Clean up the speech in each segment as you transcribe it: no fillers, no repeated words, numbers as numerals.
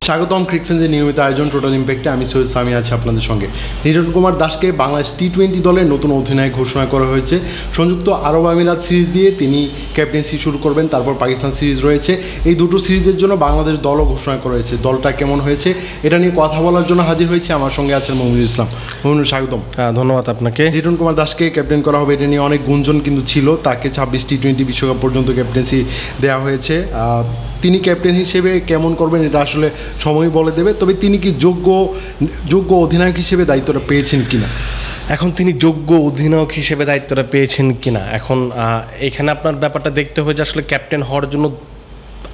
স্বাগতম ক্রিকফেন্সের নিয়মিত আয়োজন টোটাল ইম্প্যাক্টে। আমি সৈয়দ সামি আছি আপনাদের সঙ্গে। লিটন কুমার দাসকে বাংলাদেশ টি-20 দলের নতুন অধিনায়ক ঘোষণা করা হয়েছে। সংযুক্ত আরব আমিরাত সিরিজ দিয়ে তিনি ক্যাপ্টেন্সি শুরু করবেন, তারপর পাকিস্তান সিরিজ রয়েছে। এই দুটো সিরিজের জন্য বাংলাদেশ দলও ঘোষণা করা হয়েছে। দলটা কেমন হয়েছে এটা নিয়ে কথা বলার জন্য হাজির হয়েছে। আমার সঙ্গে আছেন মমিনুল ইসলাম। মমিনুল, স্বাগতম। ধন্যবাদ আপনাকে। লিটন কুমার দাসকে ক্যাপ্টেন করা হবে এটা নিয়ে অনেক গুঞ্জন কিন্তু ছিল। তাকে 26 টি-20 বিশ্বকাপ পর্যন্ত ক্যাপ্টেন্সি দেওয়া হয়েছে। তিনি ক্যাপ্টেন হিসেবে কেমন করবেন এটা আসলে সময় বলে দেবে। তবে তিনি কি যোগ্য অধিনায়ক হিসেবে দায়িত্বটা পেয়েছেন কিনা, এখন তিনি যোগ্য অধিনায়ক হিসেবে দায়িত্বটা পেয়েছেন কিনা, এখন এখানে আপনার ব্যাপারটা দেখতে হবে যে আসলে ক্যাপ্টেন হওয়ার জন্য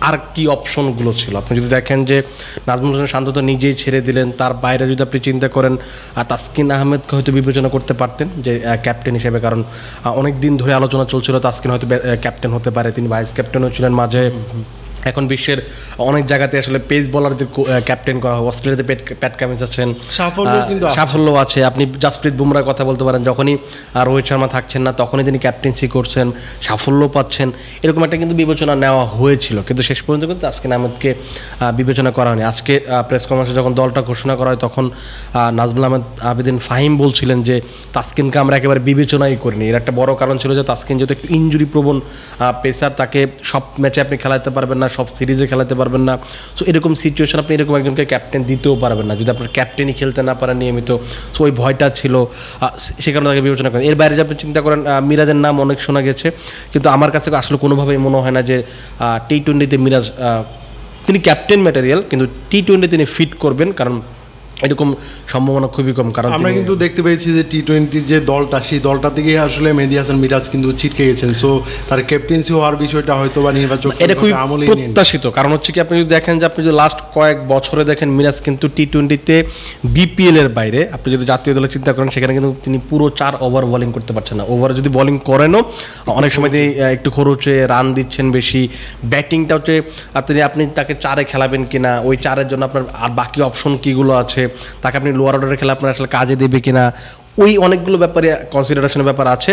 আর কি অপশনগুলো ছিল। আপনি যদি দেখেন যে নাজমুল হোসেন শান্ত তো নিজেই ছেড়ে দিলেন, তার বাইরে যদি আপনি চিন্তা করেন তাসকিন আহমেদকে হয়তো বিবেচনা করতে পারতেন যে ক্যাপ্টেন হিসেবে, কারণ অনেক দিন ধরে আলোচনা চলছিল তাসকিন হয়তো ক্যাপ্টেন হতে পারে। তিনি ভাইস ক্যাপ্টেনও ছিলেন মাঝে। এখন বিশ্বের অনেক জায়গাতে আসলে পেস বোলারদের ক্যাপ্টেন করা হয়। অস্ট্রেলিয়াতে প্যাট কামিন্স আছেন, সাফল্য আছে। আপনি জাসপ্রীত বুমরার কথা বলতে পারেন, যখনই রোহিত শর্মা থাকছেন না তখনই তিনি ক্যাপ্টেন্সি করছেন, সাফল্য পাচ্ছেন। এরকম একটা কিন্তু বিবেচনা নেওয়া হয়েছিল, কিন্তু শেষ পর্যন্ত কিন্তু তাসকিন আহমেদকে বিবেচনা করা হয়নি। আজকে প্রেস কনফারেন্সে যখন দলটা ঘোষণা করা হয় তখন নাজমুল আহমেদ আবেদিন ফাহিম বলছিলেন যে তাসকিনকে আমরা একেবারে বিবেচনাই করিনি। এর একটা বড় কারণ ছিল যে তাসকিন যেহেতু একটু ইনজুরি প্রবণ পেসার, তাকে সব ম্যাচে আপনি খেলাতে পারবেন না, সব সিরিজে খেলাতে পারবেন না। সো এরকম সিচুয়েশন আপনি এরকম একজনকে ক্যাপ্টেন দিতেও পারবেন না যদি আপনার ক্যাপ্টেনই খেলতে না পারেন নিয়মিত। সো ওই ভয়টা ছিল, সে কারণে তাকে বিবেচনা করেন। এর বাইরে যে আপনি চিন্তা করেন মিরাজের নাম অনেক শোনা গেছে, কিন্তু আমার কাছে আসলে কোনোভাবেই মনে হয় না যে টি-20তে মিরাজ তিনি ক্যাপ্টেন ম্যাটেরিয়াল, কিন্তু টি-20 তিনি ফিট করবেন, কারণ এরকম সম্ভাবনা খুবই কম। কারণ আমরা কিন্তু দেখতে পেয়েছি যে টি-20 যে দলটা, সেই দলটা থেকে আসলে মেহেদী হাসান মিরাজ কিন্তু ছিটকে গেছেন। সো তার ক্যাপ্টেন্সি হওয়ার বিষয়টা হয়তো বা নির্বাচক এটা খুবই প্রত্যাশিত। কারণ হচ্ছে কি, আপনি যদি দেখেন যে আপনি যদি লাস্ট কয়েক বছরে দেখেন মিরাজ কিন্তু টি-20তে বিপিএল এর বাইরে আপনি যদি জাতীয় দলে চিন্তা করেন সেখানে কিন্তু তিনি পুরো 4 ওভার বোলিং করতে পারছেন না। ওভারে যদি বোলিং করেনও অনেক সময় তিনি একটু খরচে রান দিচ্ছেন বেশি। ব্যাটিংটা হচ্ছে আপনি তাকে 4-এ খেলাবেন কিনা, ওই 4-এর জন্য আপনার আর বাকি অপশন কীগুলো আছে, তাকে আপনি লোয়ার অর্ডারে খেলা আপনার আসলে কাজে দেবে কিনা, ওই অনেকগুলো ব্যাপারে কনসিডারেশনের ব্যাপার আছে।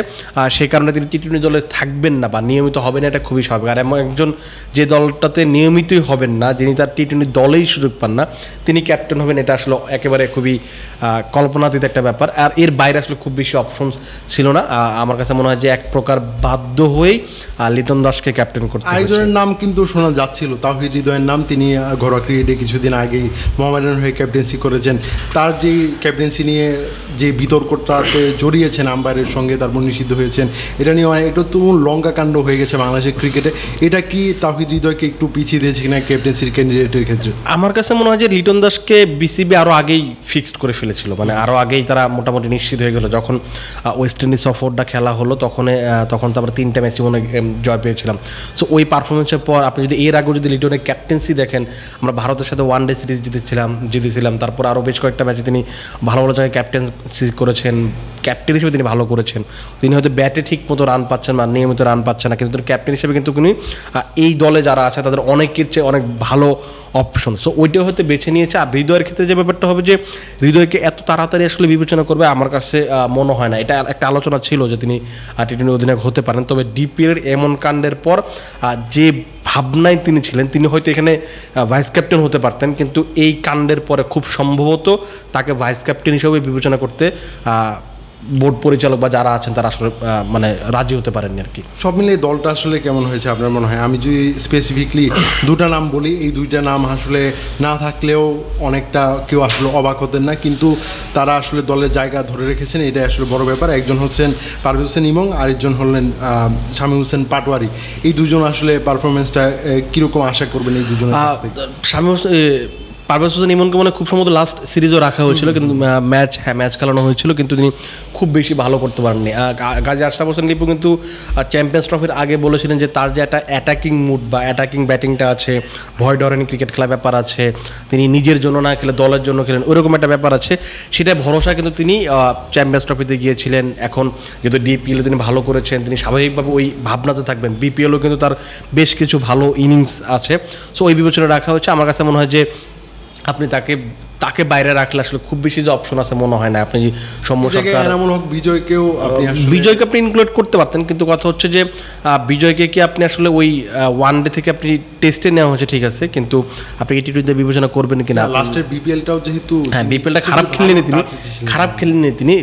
সে কারণে তিনি টি-20 দলে থাকবেন না বা নিয়মিত হবেন না, এটা খুবই স্বাভাবিক। আর এমন একজন যে দলটাতে নিয়মিতই হবেন না, যিনি তার টি-20 দলেই সুযোগ পান না, তিনি ক্যাপ্টেন হবেন, এটা আসলে একেবারে খুবই কল্পনাতীত একটা ব্যাপার। আর এর বাইরে আসলে খুব বেশি অপশন ছিল না। আমার কাছে মনে হয় যে এক প্রকার বাধ্য হয়েই লিটন দাসকে ক্যাপ্টেন করতে। আরেকজনের নাম কিন্তু শোনা যাচ্ছিল, তাওহিদ হৃদয়ের নাম। তিনি ঘরোয়া ক্রিকেটে কিছুদিন আগেই মোহামেডান হয়ে ক্যাপ্টেন্সি করেছেন। তার যে ক্যাপ্টেন্সি নিয়ে যে বিতর্কটাতে জড়িয়েছেন আম্পায়ারের সঙ্গে, তারপর নিষিদ্ধ হয়েছেন, এটা নিয়ে অনেক একটু তুমুল লঙ্কা কাণ্ড হয়ে গেছে বাংলাদেশের ক্রিকেটে। এটা কি তাওহিদ হৃদয়কে একটু পিছিয়ে দিয়েছে কিনা ক্যাপ্টেন্সির ক্যান্ডিডেটের ক্ষেত্রে? আমার কাছে মনে হয় যে লিটন দাসকে বিসিবি আরও আগেই ফিক্সড করে ফেলেছিল, মানে আরও আগেই তারা মোটামুটি নিশ্চিত হয়ে গেল। যখন ওয়েস্ট ইন্ডিজ সফরটা খেলা হলো তখন তো আমরা 3টা ম্যাচে মনে জয় পেয়েছিলাম। সো ওই পারফরমেন্সের পর আপনি যদি এর আগেও যদি লিটনের ক্যাপ্টেন্সি দেখেন, আমরা ভারতের সাথে ওয়ানডে সিরিজ জিতেছিলাম, তারপর আরও বেশ কয়েকটা ম্যাচে তিনি ভালো ভালো জায়গায় ক্যাপ্টেন্সি করেছেন, ক্যাপ্টেন হিসেবে তিনি ভালো করেছেন। তিনি হয়তো ব্যাটে ঠিক মতো রান পাচ্ছেন না, নিয়মিত রান পাচ্ছেন না, কিন্তু ক্যাপ্টেন হিসেবে কিন্তু তিনি এই দলে যারা আছে তাদের অনেকের চেয়ে অনেক ভালো অপশন। সো ওইটাও হয়তো বেছে নিয়েছে। আর হৃদয়ের ক্ষেত্রে যে ব্যাপারটা হবে যে হৃদয়কে এত তাড়াতাড়ি আসলে বিবেচনা করবে আমার কাছে মনে হয় না। এটা একটা আলোচনা ছিল যে তিনি টি-20 অধিনায়ক হতে পারেন, তবে ডিপিএল এমন কাণ্ডের পর যে ভাবনায় তিনি ছিলেন, তিনি হয়তো এখানে ভাইস ক্যাপ্টেন হতে পারতেন, কিন্তু এই কাণ্ডের পরে খুব সম্ভবত তাকে ভাইস ক্যাপ্টেন হিসেবে বিবেচনা করতে বোর্ড পরিচালক বা যারা আছেন তারা আসলে মানে রাজি হতে পারেননি আর কি। সব মিলিয়ে দলটা আসলে কেমন হয়েছে আপনার মনে হয়? আমি যদি স্পেসিফিকলি 2টা নাম বলি, এই 2টা নাম আসলে না থাকলেও অনেকটা কেউ আসলে অবাক হতেন না, কিন্তু তারা আসলে দলের জায়গা ধরে রেখেছেন, এটাই আসলে বড় ব্যাপার। একজন হচ্ছেন পারভেজ হোসেন ইমন, আরেকজন হলেন শামীম হোসেন পাটোয়ারি। এই দুজন আসলে পারফরমেন্সটা কীরকম আশা করবেন এই দুজনের কাছ থেকে? পারভেজ হোসেন ইমনকে মনে খুব সম্ভবত লাস্ট সিরিজও রাখা হয়েছিল, কিন্তু ম্যাচ খেলানো হয়েছিল, কিন্তু তিনি খুব বেশি ভালো করতে পারেননি। গাজী আশরাফ হোসেন লিপু কিন্তু চ্যাম্পিয়ন্স ট্রফির আগে বলেছিলেন যে তার যে একটা অ্যাটাকিং মুড বা অ্যাটাকিং ব্যাটিংটা আছে, ভয় ডরেনি ক্রিকেট খেলা ব্যাপার আছে, তিনি নিজের জন্য না খেলে দলের জন্য খেলেন, ওইরকম একটা ব্যাপার আছে। সেটা ভরসা কিন্তু তিনি চ্যাম্পিয়ন্স ট্রফিতে গিয়েছিলেন। এখন যেহেতু ডিপিএলে তিনি ভালো করেছেন, তিনি স্বাভাবিকভাবে ওই ভাবনাতে থাকবেন। বিপিএলও কিন্তু তার বেশ কিছু ভালো ইনিংস আছে, সো ওই বিবেচনা রাখা হয়েছে। আমার কাছে মনে হয় যে আপনি তাকে বাইরে রাখলে আসলে খুব বেশি যে অপশন আছে মনে হয় না। আপনি এনামুল হক বিজয়কেও বিজয়কে আপনি ইনক্লুড করতে পারতেন, কিন্তু কথা হচ্ছে যে বিজয়কে কি আপনি আসলে ওই ওয়ানডে থেকে আপনি টেস্টে নেওয়া হয়েছে ঠিক আছে, কিন্তু আপনি টি-টোয়েন্টিতে বিবেচনা করবেন কিনা? লাস্টের বিপিএলটাও যেহেতু বিপিএলটা খারাপ খেলেনি তিনি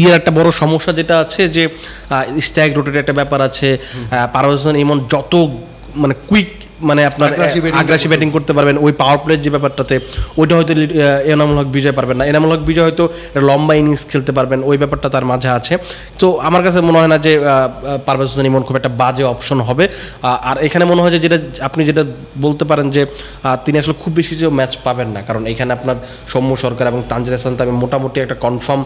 ইয়ের একটা বড় সমস্যা যেটা আছে যে স্ট্রাইক রোটেটের একটা ব্যাপার আছে। পারভেজ হোসেন ইমন যত মানে কুইক মানে আপনার আগ্রাসী ব্যাটিং করতে পারবেন, ওই পাওয়ার প্লের যে ব্যাপারটাতে ওইটা হয়তো এনামুল হক বিজয় পারবেন না। এনামুল হক বিজয় হয়তো লম্বা ইনিংস খেলতে পারবেন, ওই ব্যাপারটা তার মাঝে আছে। তো আমার কাছে মনে হয় না যে পারভেজ হোসেন ইমন খুব একটা বাজে অপশন হবে। আর এখানে মনে হয় যে আপনি যেটা বলতে পারেন যে তিনি আসলে খুব বেশি যে ম্যাচ পাবেন না, কারণ এখানে আপনার সৌম্য সরকার এবং তানজিদ হাসান তামিম মোটামুটি একটা কনফার্ম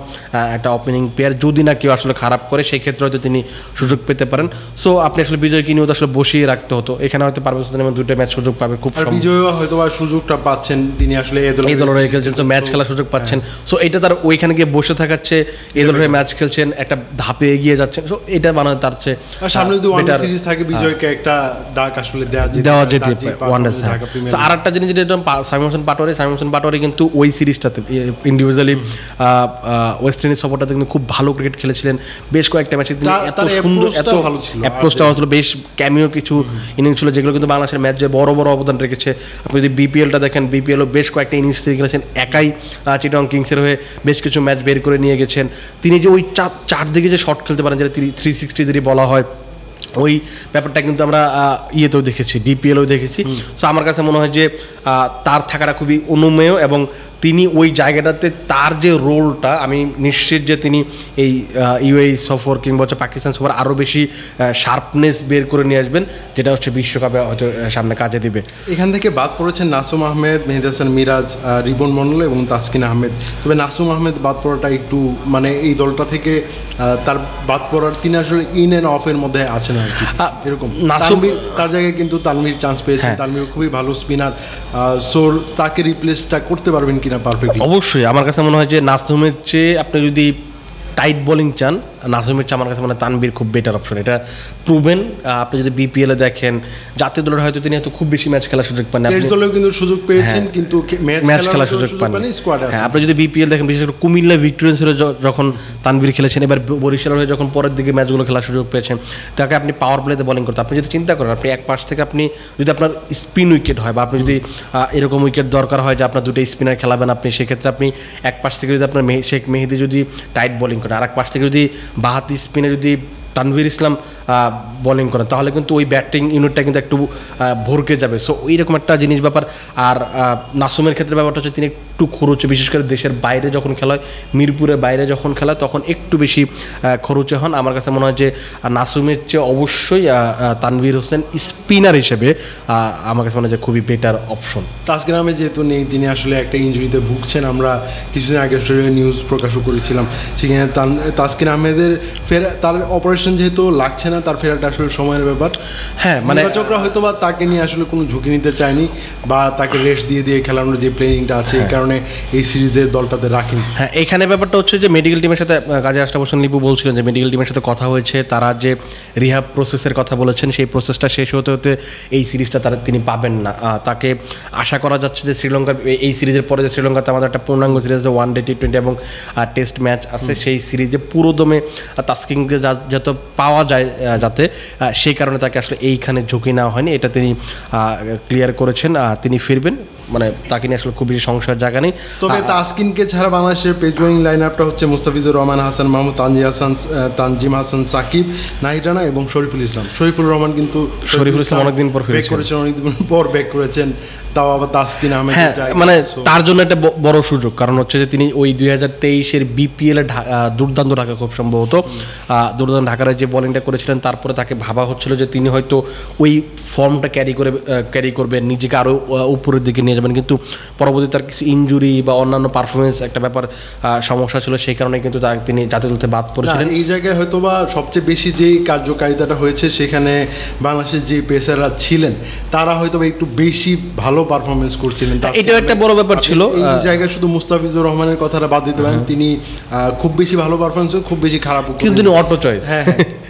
একটা ওপেনিং প্লেয়ার, যদি না কেউ আসলে খারাপ করে সেই ক্ষেত্রে হয়তো তিনি সুযোগ পেতে পারেন। সো আপনি আসলে বিজয়কে নিয়েও তো আসলে বসিয়ে রাখতে হতো, এখানে হয়তো পারভেজ হোসেন দুটো ম্যাচ সুযোগ পাবে খুব, আর বিজয় হয়তো বা সুযোগটা পাচ্ছেন, তিনি আসলে এই দলের হয়ে খেলছেন, তো ম্যাচ খেলার সুযোগ পাচ্ছেন। সো এটা তার ওইখানে গিয়ে বসে থাকাচ্ছে, এই দলের ম্যাচ খেলছেন, একটা ধাপে এগিয়ে যাচ্ছেন। সো এটা বানানো তার চেয়ে সামনে যদি ওয়ানডে সিরিজ থাকে বিজয়কে একটা ডাক আসলে দেওয়া যেতে ওয়ানডে। সো আরেকটা জিনিস যেটা সামিম হোসেন পাটোয়ারি কিন্তু ওই সিরিজটাতে ইন্ডিভিজুয়ালি ওয়েস্ট ইন্ডিজ সফরটাতে কিন্তু খুব ভালো ক্রিকেট খেলেছিলেন, বেশ কয়েকটা ম্যাচে তিনি এত সুন্দর, এত ভালো ছিল, অ্যাপ্রোচটা হচ্ছিল, বেশ ক্যামিও কিছু ইনিংস ছিল যেগুলো কিন্তু বাংলাদেশের ম্যাচ যে বড় বড় অবদান রেখেছে। আপনি যদি বিপিএলটা দেখেন, বিপিএলও বেশ কয়েকটা ইনিংস থেকে খেলেছেন, একাই চিটাগং কিংসের হয়ে বেশ কিছু ম্যাচ বের করে নিয়ে গেছেন। তিনি যে ওই চারদিকে যে শট খেলতে পারেন, যেটা 360 যদি বলা হয়, ওই ব্যাপারটা কিন্তু আমরা ইয়েতেও দেখেছি, ডিপিএলও দেখেছি। সো আমার কাছে মনে হয় যে তার থাকাটা খুবই অনুমেয়, এবং তিনি ওই জায়গাটাতে তার যে রোলটা, আমি নিশ্চিত যে তিনি এই ইউএই সফর কিংবা হচ্ছে পাকিস্তান সফর আরও বেশি শার্পনেস বের করে নিয়ে আসবেন, যেটা হচ্ছে বিশ্বকাপে হয়তো সামনে কাজে দিবে। এখান থেকে বাদ পড়েছেন নাসুম আহমেদ, মেহেদী হাসান মিরাজ, রিবন মন্ডল এবং তাসকিন আহমেদ। তবে নাসুম আহমেদ বাদ পড়াটা একটু মানে এই দলটা থেকে তার বাদ পড়ার, তিনি আসলে ইন অ্যান্ড অফের মধ্যে আছেন আর কি, এরকম। তার জায়গায় কিন্তু তানভীর চান্স পেয়েছে, তানভীর খুবই ভালো স্পিনার। সো তাকে রিপ্লেসটা করতে পারবেন কিনা পারফেক্টলি? অবশ্যই আমার কাছে মনে হয় যে নাসুমের চেয়ে আপনি যদি টাইট বোলিং চান, নাসুমের চেয়ে আমার কাছে মানে তানভীর খুব বেটার অপশন, এটা প্রুভেন। আপনি যদি বিপিএলে দেখেন, জাতীয় দলের হয়তো তিনি এত খুব বেশি ম্যাচ খেলার সুযোগ পান, টেস্ট দলেও কিন্তু সুযোগ পেয়েছেন, কিন্তু ম্যাচ খেলার সুযোগ পান। আপনি যদি বিপিএল দেখেন, বিশেষ করে কুমিল্লা ভিক্টোরিয়ান্সের যখন তানভীর খেলেছেন, এবার বরিশালের হয়ে যখন পরের দিকে ম্যাচগুলো খেলার সুযোগ পেয়েছেন, তাকে আপনি পাওয়ার প্লেতে বোলিং করতে, আপনি যদি চিন্তা করেন, আপনি এক পাশ থেকে আপনি যদি আপনার স্পিন উইকেট হয়, বা আপনি যদি এরকম উইকেট দরকার হয় যে আপনার দুটো স্পিনার খেলাবেন, আপনি সেক্ষেত্রে আপনি এক পাশ থেকে যদি আপনার শেখ মেহেদী যদি টাইট বোলিং করেন, আর এক পাশ থেকে যদি বাহাতি স্পিনে যদি তানভীর ইসলাম বোলিং করেন, তাহলে কিন্তু ওই ব্যাটিং ইউনিটটা কিন্তু একটু ভরকে যাবে। সো এইরকম একটা জিনিস ব্যাপার। আর নাসুমের ক্ষেত্রে ব্যাপারটা হচ্ছে তিনি একটু খরচে, বিশেষ করে দেশের বাইরে যখন খেলা হয়, মিরপুরের বাইরে যখন খেলা, তখন একটু বেশি খরচে হন। আমার কাছে মনে হয় যে নাসুমের চেয়ে অবশ্যই তানভীর হোসেন স্পিনার হিসেবে আমার কাছে মনে হয় যে খুবই বেটার অপশন। তাসকিন আহমেদ যেহেতু নেই, তিনি আসলে একটা ইনজুরিতে ভুগছেন, আমরা কিছুদিন আগে নিউজ প্রকাশও করেছিলাম, সেখানে তাসকিন আহমেদের তার অপারেশন যেহেতু লাগছে না, তার ফেরাটা আসলে সময়ের ব্যাপার। হ্যাঁ, মানে নির্বাচকরা হয়তো বা তাকে নিয়ে আসলে কোনো ঝুঁকি নিতে চায়নি, বা তাকে রেস্ট দিয়ে খেলানোর যে প্লেনিংটা আছে, এই কারণে এই সিরিজের দলটাতে রাখেনি। হ্যাঁ, এখানে ব্যাপারটা হচ্ছে যে মেডিকেল টিমের সাথে কাজী আশরাফ হোসেন লিপু বলছিলেন যে মেডিকেল টিমের সাথে কথা হয়েছে, তারা যে রিহাব প্রসেসের কথা বলেছেন, সেই প্রসেসটা শেষ হতে হতে এই সিরিজটা তিনি পাবেন না। তাকে আশা করা যাচ্ছে যে শ্রীলঙ্কার এই সিরিজের পরে যে শ্রীলঙ্কাতে আমাদের একটা পূর্ণাঙ্গ সিরিজ, ওয়ানডে, টি-20 এবং টেস্ট ম্যাচ আছে, সেই সিরিজে পুরোদমে তাসকিনকে যত পাওয়া যায় যাতে, সেই কারণে তাকে আসলে এইখানে ঝুঁকি নেওয়া হয়নি, এটা তিনি ক্লিয়ার করেছেন। তিনি ফিরবেন, মানে তাকে নিয়ে আসলে খুব বেশি সংশয়ের জায়গা নেই। তবে তাসকিনকে ছাড়া বাংলাদেশের পেস বোলিং লাইন আপটা হচ্ছে মুস্তাফিজুর রহমান, হাসান মাহমুদ, তানজিম হাসান, সাকিব, নাহিদ রানা এবং শরীফুল ইসলাম। শরীফুল রহমান কিন্তু অনেকদিন পর ব্যাক করেছেন, তাও আবার তাসকিন আহমেদ, মানে তার জন্য একটা বড় সুযোগ, কারণ হচ্ছে যে তিনি ওই 2023-এর বিপিএল-এ দুর্দান্ত ঢাকা, খুব সম্ভবত দুর্দান্ত ঢাকার যে বোলিংটা করেছিলেন, তারপরে তাকে ভাবা হচ্ছিল যে তিনি হয়তো ওই ফর্মটা ক্যারি করবেন, নিজেকে আরও উপরের দিকে নিয়ে যাবেন, কিন্তু পরবর্তী তার কিছু ইনজুরি বা অন্যান্য পারফরমেন্স একটা ব্যাপার সমস্যা ছিল, সেই কারণে কিন্তু তিনি জাতীয় দলতে বাদ পড়েছিলেন। এই জায়গায় হয়তো বা সবচেয়ে বেশি যেই কার্যকারিতাটা হয়েছে, সেখানে বাংলাদেশের যে পেসাররা ছিলেন, তারা হয়তো একটু বেশি ভালো পারফরমেন্স করছিলেন, এটাও একটা বড় ব্যাপার ছিল। এই জায়গায় শুধু মুস্তাফিজুর রহমানের কথাটা বাদ দিতে পারেন, তিনি খুব বেশি ভালো পারফরমেন্স, খুব বেশি খারাপ, কিন্তু তিনি অটো চয়েস। হ্যাঁ,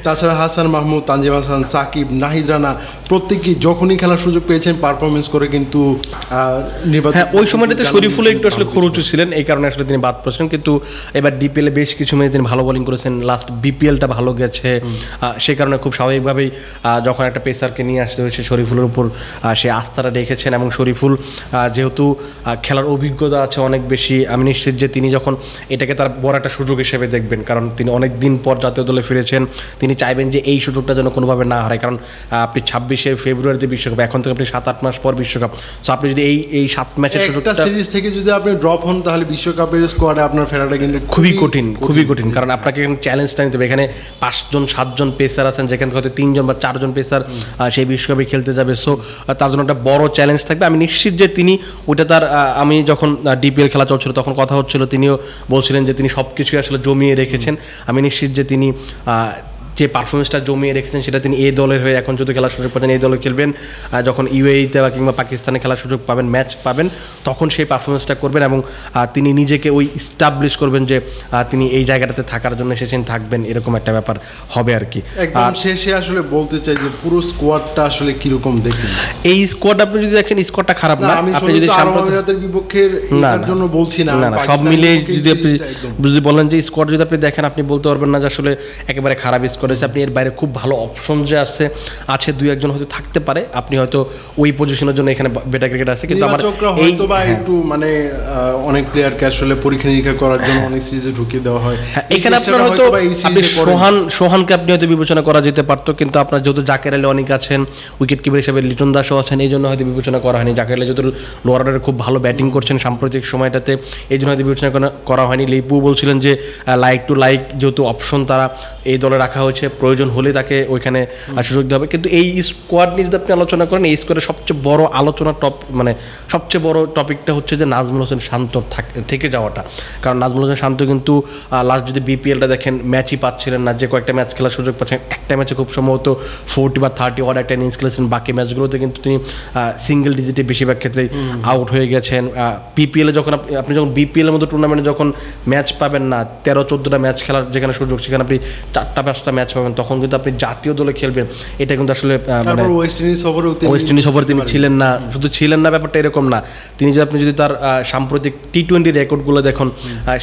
তাছাড়া হাসান মাহমুদ, তানজিম হাসান, সাকিব, নাহিদ রানা প্রত্যেকেই যখনই খেলার সুযোগ পেয়েছেন পারফরমেন্স করে কিন্তু নির্বাচন। হ্যাঁ, ওই সময়টাতে শরীফুল একটু আসলে খরুচু ছিলেন, এই কারণে আসলে তিনি বাদ পড়েছেন। কিন্তু এবার ডিপিএল এ বেশ কিছু ম্যাচে তিনি ভালো বোলিং করেছেন, লাস্ট বিপিএলটা ভালো গেছে, সে কারণে খুব স্বাভাবিকভাবেই যখন একটা পেসারকে নিয়ে আসতে হয়েছে শরীফুলের উপর সে আস্থাটা রেখেছেন। এবং শরীফুল যেহেতু খেলার অভিজ্ঞতা আছে অনেক বেশি, আমি নিশ্চিত যে তিনি যখন এটাকে তার বড় একটা সুযোগ হিসেবে দেখবেন, কারণ তিনি অনেক দিন পর জাতীয় দলে ফিরেছেন, তিনি চাইবেন যে এই সুযোগটা যেন কোনোভাবে না হারায়। কারণ আপনি 26শে ফেব্রুয়ারিতে বিশ্বকাপ, এখন থেকে আপনি 7-8 মাস পর বিশ্বকাপ, সো আপনি যদি এই 7 ম্যাচের সুযোগটা সিরিজ থেকে যদি আপনি ড্রপ হন তাহলে বিশ্বকাপের স্কোয়াডে আপনার ফেরাটা কিন্তু খুবই কঠিন, কারণ আপনাকে চ্যালেঞ্জটা নিতে হবে। এখানে 5-7জন পেসার আছেন, যেখান থেকে হয়তো 3জন বা 4জন পেসার সেই বিশ্বকাপে খেলতে যাবে, সো তার জন্য একটা বড় চ্যালেঞ্জ থাকবে। আমি নিশ্চিত যে তিনি ওইটা তার, আমি যখন ডিপিএল খেলা চলছিল তখন কথা হচ্ছিল, তিনিও বলছিলেন যে তিনি সব কিছুই আসলে জমিয়ে রেখেছেন। আমি নিশ্চিত যে তিনি যে পারফরমেন্সটা জমিয়ে রেখেছেন সেটা তিনি এই দলের হয়ে এখন যদি খেলার সুযোগ পাচ্ছেন, এই দলে খেলবেন, যখন ইউএইতে বা কিংবা পাকিস্তানে খেলার সুযোগ পাবেন, ম্যাচ পাবেন, তখন সেই পারফরমেন্সটা করবেন এবং তিনি নিজেকে ওই ইস্টাবলিশ করবেন যে তিনি এই জায়গাটাতে থাকার জন্য এসেছেন, থাকবেন, এরকম একটা ব্যাপার হবে আর কি। একদম শেষে আসলে বলতে চাই যে পুরো স্কোয়াডটা আসলে কিরকম দেখেন? এই স্কোয়াড আপনি যদি দেখেন, স্কোয়াডটা খারাপ না। আপনি যদি আরবের বিপক্ষের এর জন্য বলছি না, সব মিলে যদি আপনি যদি বলেন যে স্কোয়াড যদি আপনি দেখেন, আপনি বলতে পারবেন না যে আসলে একেবারে খারাপ করেছে। আপনি এর বাইরে খুব ভালো অপশন যে আছে 2-1জন হয়তো থাকতে পারে, আপনি হয়তো ওই পজিশনের জন্য এখানে বেটার ক্রিকেট আছে, কিন্তু আমার হয়তো বা একটু মানে অনেক প্লেয়ারকে আসলে পরীক্ষা নিরীক্ষা করার জন্য অনেক সিরিজে ঢুকিয়ে দেওয়া হয়। এখানে আপনার হয়তো আপনি সোহানকে আপনি হয়তো বিবেচনা করা যেতে পারতো, কিন্তু আপনার যেহেতু জাকের আলী অনেক আছেন, উইকেট কিপার হিসেবে লিটন দাসও আছেন, এই জন্য হয়তো বিবেচনা করা হয়নি। জাকের আলী যেহেতু লোয়ার অর্ডারে খুব ভালো ব্যাটিং করছেন সাম্প্রতিক সময়টাতে, এই জন্য হয়তো বিবেচনা করা হয়নি। লিপু বলছিলেন যে লাইক টু লাইক যেহেতু অপশন তারা এই দলে রাখা হয়েছে, প্রয়োজন হলে তাকে ওইখানে সুযোগ দেওয়া হবে। কিন্তু এই স্কোয়াড নিয়ে যদি আপনি আলোচনা করেন, এই স্কোয়াডের সবচেয়ে বড় আলোচনা সবচেয়ে বড় টপিকটা হচ্ছে যে নাজমুল হোসেন শান্ত থেকে যাওয়াটা। কারণ নাজমুল হোসেন শান্ত কিন্তু লাস্ট যদি বিপিএলটা দেখেন, ম্যাচই পাচ্ছিলেন না, যে কয়েকটা ম্যাচ খেলার সুযোগ পাচ্ছেন, একটা ম্যাচে খুব সম্ভবত 40 বা 30 ওভার একটা ইনিংস খেলেছেন, বাকি ম্যাচগুলোতে কিন্তু তিনি সিঙ্গেল ডিজিটে বেশিরভাগ ক্ষেত্রেই আউট হয়ে গেছেন। বিপিএলে যখন আপনি যখন বিপিএলের মতো টুর্নামেন্টে যখন ম্যাচ পাবেন না, 13-14টা ম্যাচ খেলার যেখানে সুযোগ, সেখানে আপনি 4-5টা ম্যাচ পাবেন, তখন কিন্তু আপনি জাতীয় দলে খেলবেন, এটা কিন্তু আসলে ওয়েস্ট ইন্ডিজ সফরে তিনি ছিলেন না। শুধু ছিলেন না ব্যাপারটা এরকম না, তিনি যদি আপনি যদি তার সাম্প্রতিক টি-20 রেকর্ডগুলো দেখুন,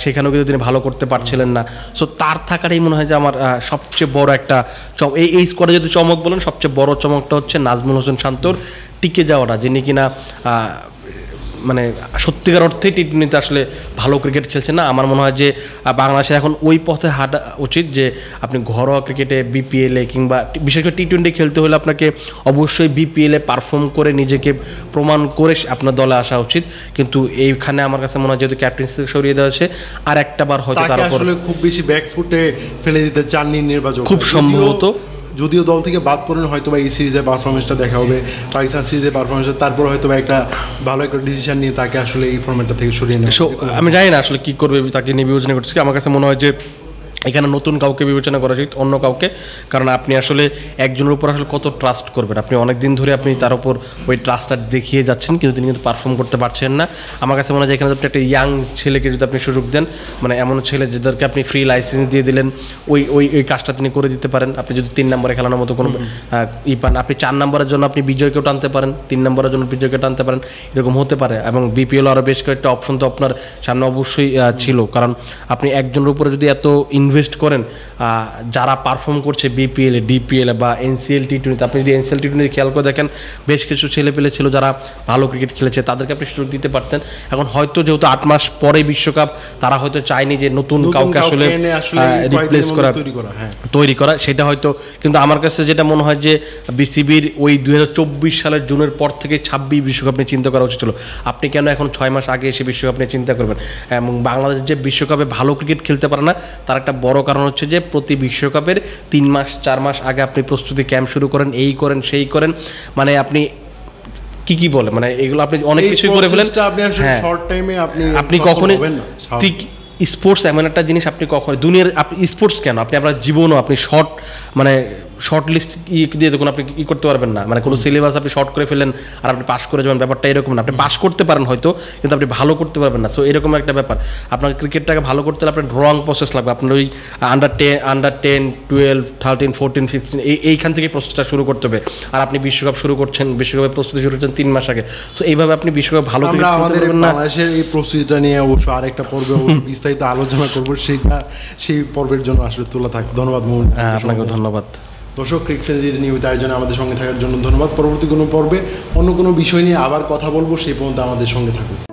সেখানেও কিন্তু তিনি ভালো করতে পারছিলেন না। সো তার থাকাটাই মনে হয় যে আমার সবচেয়ে বড় একটা এই স্কোয়াডে যদি চমক বলেন, সবচেয়ে বড় চমকটা হচ্ছে নাজমুল হোসেন শান্তর টিকে যাওয়াটা, যিনি কিনা মানে সত্যিকার অর্থেই টি-20তে আসলে ভালো ক্রিকেট খেলছে না। আমার মনে হয় যে বাংলাদেশে এখন ওই পথে হাঁটা উচিত যে আপনি ঘরোয়া ক্রিকেটে বিপিএলে কিংবা বিশেষ করে টি-20 খেলতে হলে আপনাকে অবশ্যই বিপিএলে পারফর্ম করে নিজেকে প্রমাণ করে আপনার দলে আসা উচিত। কিন্তু এইখানে আমার কাছে মনে হয় যেহেতু ক্যাপ্টেন্সি থেকে সরিয়ে দেওয়া হয়েছে, আর একটা বার হয়তো তার আসলে খুব বেশি ব্যাকফুটে ফেলে দিতে চাননি নির্বাচক, খুব সম্ভবত। যদিও দল থেকে বাদ পড়েন, হয়তো বা এই সিরিজের পারফরমেন্সটা দেখা হবে, পাকিস্তান সিরিজের পারফরমেন্স, তারপর হয়তো বা একটা ভালো একটা ডিসিশন নিয়ে তাকে আসলে এই ফরম্যাটটা থেকে সরিয়ে নেওয়া। আমি জানি না আসলে কি করবে, তাকে নিয়ে বিবেচনা করছি। আমার কাছে মনে হয় যে এখানে নতুন কাউকে বিবেচনা করা উচিত, অন্য কাউকে। কারণ আপনি আসলে একজনের উপর আসলে কত ট্রাস্ট করবেন, আপনি অনেক দিন ধরে আপনি তার উপর ওই ট্রাস্টটা দেখিয়ে যাচ্ছেন, কিন্তু তিনি কিন্তু পারফর্ম করতে পারছেন না। আমার কাছে মনে হয় যে এখানে আপনি একটা ইয়াং ছেলেকে যদি আপনি সুযোগ দেন, মানে এমন ছেলে যাদেরকে আপনি ফ্রি লাইসেন্স দিয়ে দিলেন, ওই কাজটা তিনি করে দিতে পারেন। আপনি যদি 3 নম্বরে খেলানোর মতো কোনো পান, আপনি 4 নম্বরের জন্য আপনি বিজয়কেও টানতে পারেন, 3 নম্বরের জন্য বিজয়কে টানতে পারেন, এরকম হতে পারে। এবং বিপিএল আরও বেশ কয়েকটা অপশন তো আপনার সামনে অবশ্যই ছিল, কারণ আপনি একজনের উপরে যদি এত ইনভেস্ট করেন, যারা পারফর্ম করছে বিপিএলে, ডিপিএলে বা এনসিএল টি-20, আপনি যদি এনসিএল টি-20 খেয়াল করে দেখেন, বেশ কিছু ছেলেপেলে ছিল যারা ভালো ক্রিকেট খেলেছে, তাদেরকে আপনি সুযোগ দিতে পারতেন। এখন হয়তো যেহেতু 8 মাস পরে বিশ্বকাপ, তারা হয়তো চায়নি যে নতুন কাউকে আসলে রিপ্লেস করা, তৈরি করা, সেটা হয়তো। কিন্তু আমার কাছে যেটা মনে হয় যে বিসিবির ওই 2024 সালের জুনের পর থেকে 26 বিশ্বকাপ নিয়ে চিন্তা করা উচিত ছিল। আপনি কেন এখন 6 মাস আগে এসে বিশ্বকাপ নিয়ে চিন্তা করবেন? এবং বাংলাদেশ যে বিশ্বকাপে ভালো ক্রিকেট খেলতে পারে না, তার একটা বড় কারণ হচ্ছে যে প্রতি বিশ্বকাপের 3 মাস 4 মাস আগে আপনি প্রস্তুতি ক্যাম্প শুরু করেন, এই করেন সেই করেন, মানে আপনি কি বলে, মানে এগুলো আপনি অনেক কিছুই করে ফেলেন। আপনি কখনোই স্পোর্টস এমন একটা জিনিস, আপনি কখনো দুনিয়ার, আপনি স্পোর্টস কেন, আপনি আপনার জীবনও আপনি শর্ট মানে শর্ট লিস্ট দিয়ে দেখুন আপনি ই করতে পারবেন না, মানে কোনো সিলেবাস আপনি শর্ট করে ফেলেন আর আপনি পাস করে যাবেন, ব্যাপারটা এরকম না। আপনি পাস করতে পারেন হয়তো, কিন্তু আপনি ভালো করতে পারবেন না। সো এরকম একটা ব্যাপার। আপনার ক্রিকেটটাকে ভালো করতে হলে আপনার লং প্রসেস লাগবে। আপনার ওই আন্ডার 10, 12, 13, 14, 15 এইখান থেকে প্রসেসটা শুরু করতে হবে। আর আপনি বিশ্বকাপ শুরু করছেন, বিশ্বকাপের প্রস্তুতি শুরু করছেন 3 মাস আগে। সো এইভাবে আপনি বিশ্বকাপ ভালো করে আমরা আমাদের বাংলাদেশের এই প্রস্তুতিটা নিয়ে অবশ্য আরেকটা পর্বে বিস্তারিত আলোচনা করবো, সেই পর্বের জন্য আসলে তোলা থাক। ধন্যবাদ মোহন। আপনাকে ধন্যবাদ। দর্শক, ক্রিক ফ্রেন্ডজির নিয়মিত আয়োজনে আমাদের সঙ্গে থাকার জন্য ধন্যবাদ। পরবর্তী কোনো পর্বে অন্য কোনো বিষয় নিয়ে আবার কথা বলবো, সেই পর্যন্ত আমাদের সঙ্গে থাকুন।